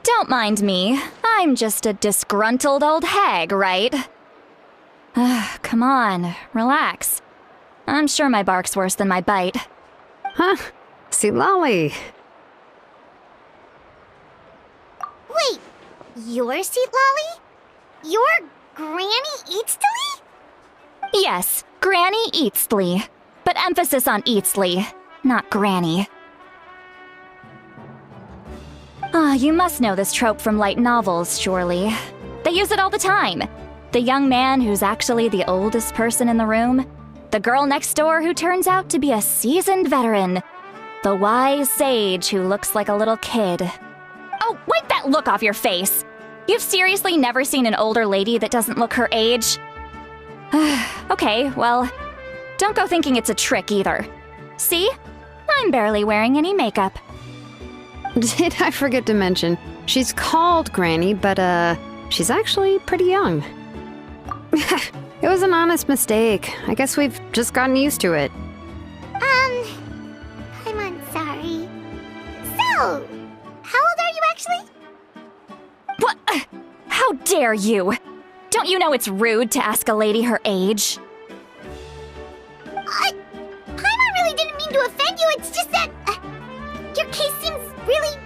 don't mind me. I'm just a disgruntled old hag, right? Come on, relax. I'm sure my bark's worse than my bite. Huh? Citlali. Wait, you're Citlali? You're Granny Eatstly? Yes, Granny Eatstly. But emphasis on Eatstly, not Granny. You must know this trope from light novels, surely. They use it all the time. The young man who's actually the oldest person in the room. The girl next door who turns out to be a seasoned veteran. The wise sage who looks like a little kid. Oh, wipe that look off your face! You've seriously never seen an older lady that doesn't look her age? Okay, well, don't go thinking it's a trick either. See? I'm barely wearing any makeup. Did I forget to mention, she's called Granny, but she's actually pretty young. It was an honest mistake. I guess we've just gotten used to it. I'm sorry. So, how old are you actually? What? How dare you? Don't you know it's rude to ask a lady her age? Paimon really didn't mean to offend you, it's just that your case seems really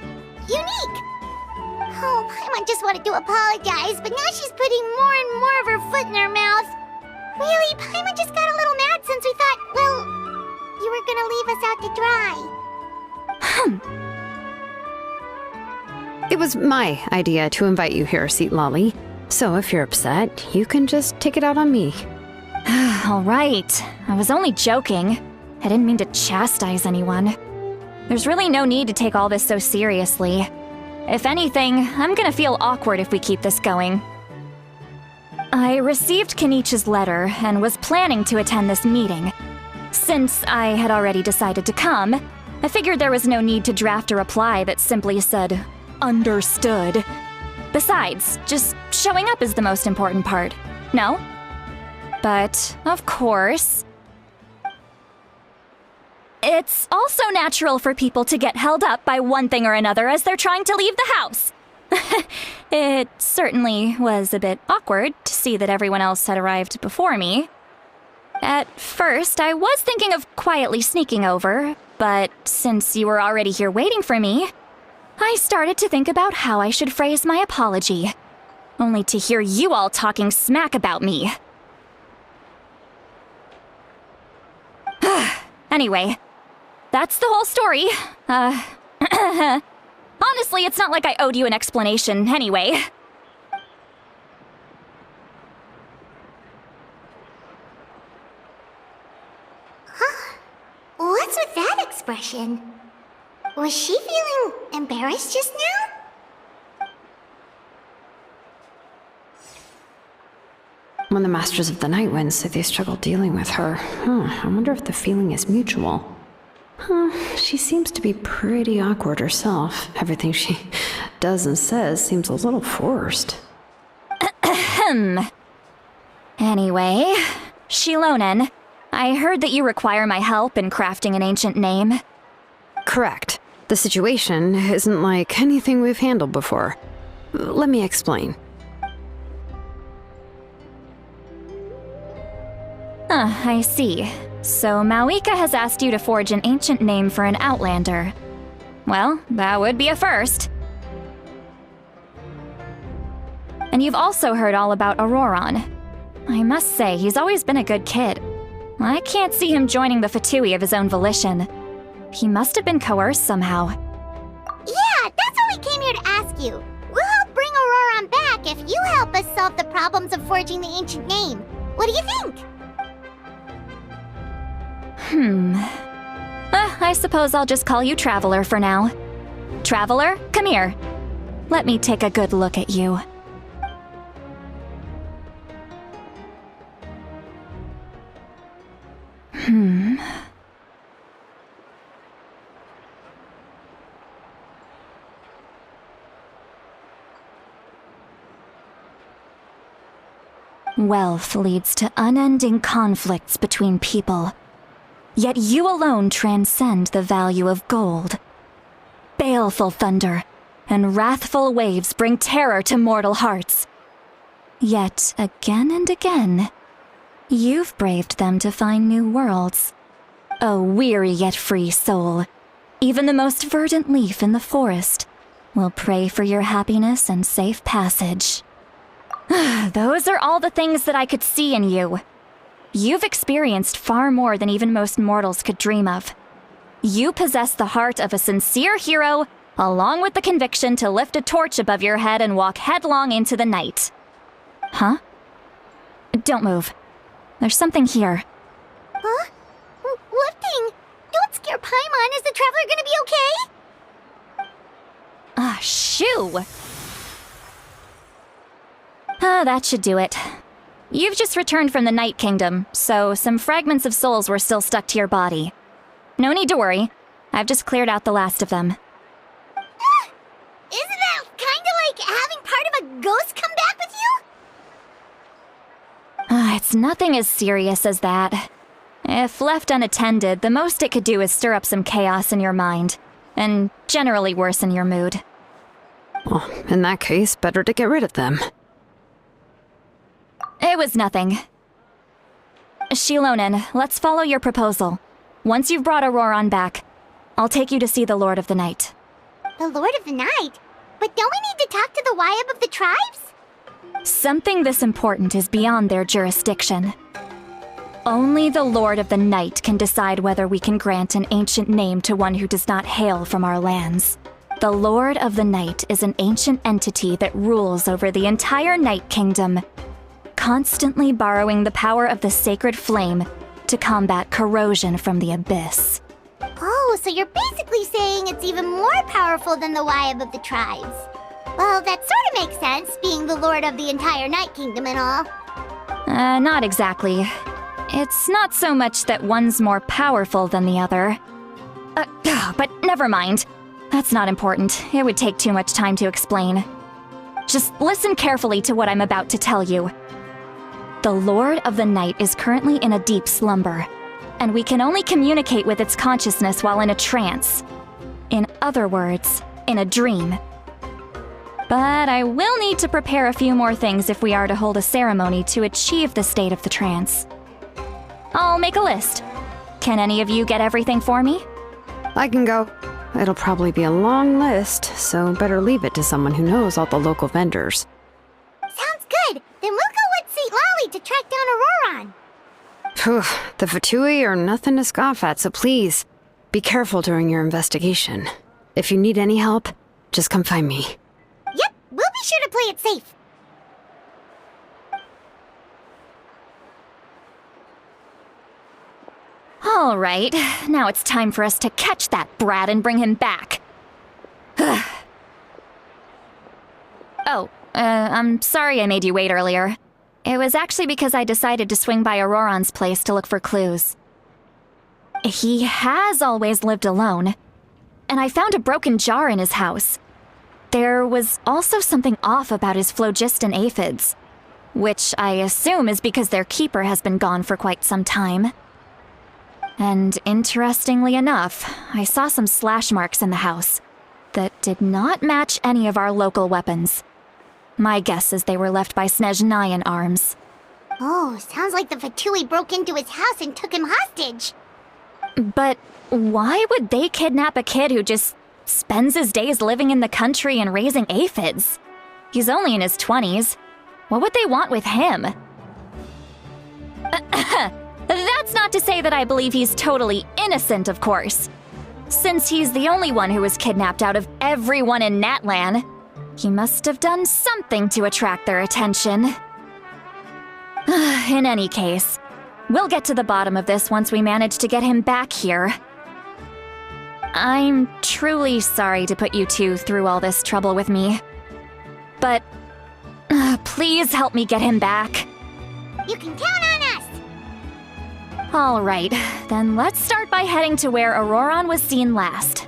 unique. Oh, Paimon just wanted to apologize, but now she's putting more and more of her foot in her mouth. Really, Paimon just got a little mad since we thought, well, you were gonna leave us out to dry. It was my idea to invite you here, Citlali. So if you're upset, you can just take it out on me. All right. I was only joking. I didn't mean to chastise anyone. There's really no need to take all this so seriously. If anything, I'm gonna feel awkward if we keep this going. I received Kenichi's letter and was planning to attend this meeting. Since I had already decided to come, I figured there was no need to draft a reply that simply said, "Understood." Besides, just showing up is the most important part, no? But, of course, it's also natural for people to get held up by one thing or another as they're trying to leave the house. It certainly was a bit awkward to see that everyone else had arrived before me. At first, I was thinking of quietly sneaking over, but since you were already here waiting for me, I started to think about how I should phrase my apology, only to hear you all talking smack about me. Anyway, that's the whole story. Honestly, it's not like I owed you an explanation anyway. What's with that expression? Was she feeling embarrassed just now? When the Masters of the Night Wind say they struggle dealing with her, I wonder if the feeling is mutual. She seems to be pretty awkward herself. Everything she does and says seems a little forced. Anyway, Shilonen, I heard that you require my help in crafting an ancient name. Correct. The situation isn't like anything we've handled before. Let me explain. I see. So Mawika has asked you to forge an ancient name for an Outlander. Well, that would be a first. And you've also heard all about Auroron. I must say, he's always been a good kid. I can't see him joining the Fatui of his own volition. He must have been coerced somehow. Yeah, that's why we came here to ask you. We'll help bring Auroron back if you help us solve the problems of forging the ancient name. What do you think? I suppose I'll just call you Traveler for now. Traveler, come here. Let me take a good look at you. Wealth leads to unending conflicts between people. Yet you alone transcend the value of gold. Baleful thunder, and wrathful waves bring terror to mortal hearts. Yet, again and again, you've braved them to find new worlds. O weary yet free soul, even the most verdant leaf in the forest will pray for your happiness and safe passage. Those are all the things that I could see in you. You've experienced far more than even most mortals could dream of. You possess the heart of a sincere hero, along with the conviction to lift a torch above your head and walk headlong into the night. Huh? Don't move. There's something here. Huh? What thing? Don't scare Paimon. Is the traveler gonna be okay? Ah, shoo! That should do it. You've just returned from the Night Kingdom, so some fragments of souls were still stuck to your body. No need to worry. I've just cleared out the last of them. Isn't that kinda like having part of a ghost come back with you? It's nothing as serious as that. If left unattended, the most it could do is stir up some chaos in your mind, and generally worsen your mood. Well, in that case, better to get rid of them. It was nothing. Shilonen, let's follow your proposal. Once you've brought Auroran back, I'll take you to see the Lord of the Night. The Lord of the Night? But don't we need to talk to the Wyab of the tribes? Something this important is beyond their jurisdiction. Only the Lord of the Night can decide whether we can grant an ancient name to one who does not hail from our lands. The Lord of the Night is an ancient entity that rules over the entire Night Kingdom, constantly borrowing the power of the sacred flame to combat corrosion from the abyss. Oh, so you're basically saying it's even more powerful than the Wyab of the tribes. Well, that sort of makes sense, being the lord of the entire Night Kingdom and all. Not exactly. It's not so much that one's more powerful than the other. But never mind. That's not important. It would take too much time to explain. Just listen carefully to what I'm about to tell you. The Lord of the Night is currently in a deep slumber, and we can only communicate with its consciousness while in a trance. In other words, in a dream. But I will need to prepare a few more things if we are to hold a ceremony to achieve the state of the trance. I'll make a list. Can any of you get everything for me? I can go. It'll probably be a long list, so better leave it to someone who knows all the local vendors. Sounds good. Then we'll go with Citlali to track down Auroran. Phew, the Fatui are nothing to scoff at, so please, be careful during your investigation. If you need any help, just come find me. Yep, we'll be sure to play it safe. All right, now it's time for us to catch that brat and bring him back. I'm sorry I made you wait earlier. It was actually because I decided to swing by Auroran's place to look for clues. He has always lived alone, and I found a broken jar in his house. There was also something off about his phlogiston aphids, which I assume is because their keeper has been gone for quite some time. And interestingly enough, I saw some slash marks in the house that did not match any of our local weapons. My guess is they were left by Snezhnayan arms. Oh, sounds like the Fatui broke into his house and took him hostage. But why would they kidnap a kid who just spends his days living in the country and raising aphids? He's only in his 20s. What would they want with him? That's not to say that I believe he's totally innocent, of course. Since he's the only one who was kidnapped out of everyone in Natlan, he must have done something to attract their attention. In any case, we'll get to the bottom of this once we manage to get him back here. I'm truly sorry to put you two through all this trouble with me. But please help me get him back. You can count on us! All right, then let's start by heading to where Auroran was seen last.